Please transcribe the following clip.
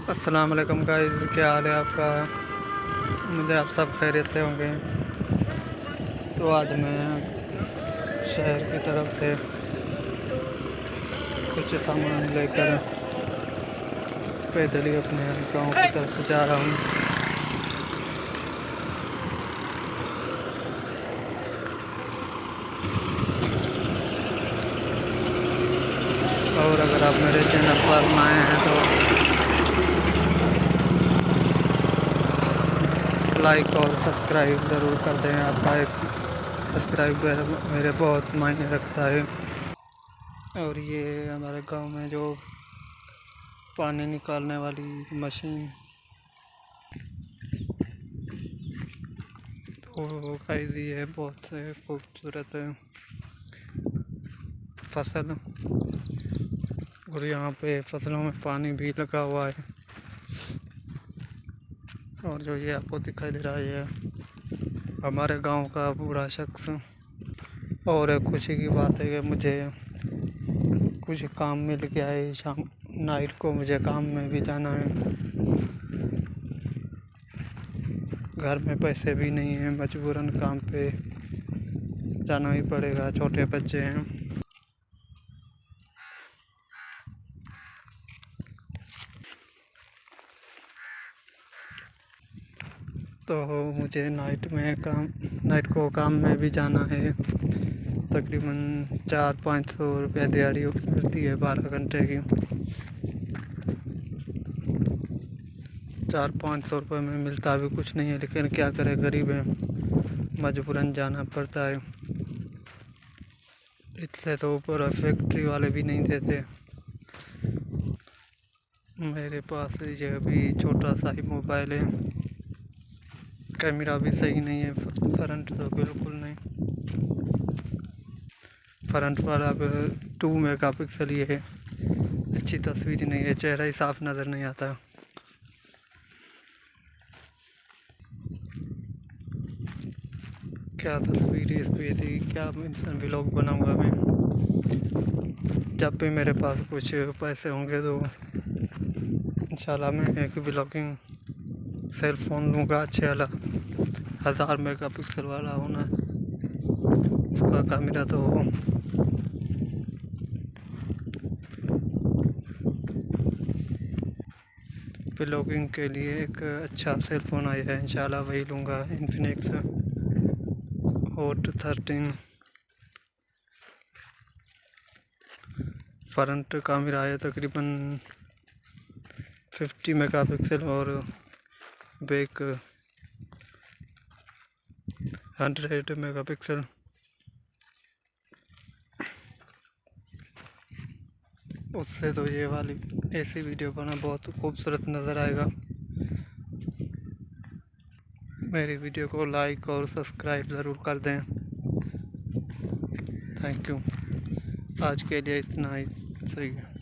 अस्सलाम वालेकुम गाइस, क्या हाल है आपका। मुझे आप सब खैरियत से होंगे। तो आज मैं शहर की तरफ से कुछ सामान लेकर पैदल ही अपने गांव की तरफ जा रहा हूं। और अगर आप मेरे चैनल पर नए हैं तो लाइक और सब्सक्राइब ज़रूर कर दें। आपका एक सब्सक्राइब मेरे बहुत मायने रखता है। और ये हमारे गांव में जो पानी निकालने वाली मशीन, तो गाइस ये है बहुत से खूबसूरत फसल, और यहाँ पे फसलों में पानी भी लगा हुआ है। और जो ये आपको दिखाई दे रहा है ये हमारे गांव का पूरा शख्स। और खुशी की बात है कि मुझे कुछ काम मिल गया है। शाम नाइट को मुझे काम में भी जाना है। घर में पैसे भी नहीं हैं, मजबूरन काम पे जाना ही पड़ेगा, छोटे बच्चे हैं। तो मुझे नाइट को काम में भी जाना है। तकरीबन 400-500 रुपया दिहाड़ी मिलती है 12 घंटे की। 400-500 रुपये में मिलता भी कुछ नहीं है, लेकिन क्या करें, गरीब है, मजबूरन जाना पड़ता है। इससे तो ऊपर फैक्ट्री वाले भी नहीं देते। मेरे पास ये भी छोटा सा ही मोबाइल है, कैमरा भी सही नहीं है, फ्रंट तो बिल्कुल नहीं। फ्रंट पर अब 2 मेगापिक्सल ही है, अच्छी तस्वीर नहीं है, चेहरा ही साफ नज़र नहीं आता। क्या तस्वीर है इस पे, ऐसी क्या इंसान व्लॉग बनाऊंगा मैं। जब भी मेरे पास कुछ पैसे होंगे तो इंशाल्लाह मैं एक व्लॉगिंग सेल फ़ोन लूँगा, अच्छे वाला 1000 मेगापिक्सल वाला होना। उसका कैमरा तो व्लॉगिंग के लिए एक अच्छा सेल फ़ोन आया है, इंशाल्लाह वही लूँगा। इन्फिनिक्स हॉट 13 फ्रंट कैमरा है, तकरीबन 50 मेगापिक्सल, और बैक 100 मेगापिक्सल। उससे तो ये वाली ऐसी वीडियो बना बहुत खूबसूरत नज़र आएगा। मेरी वीडियो को लाइक और सब्सक्राइब ज़रूर कर दें। Thank you. आज के लिए इतना ही सही है।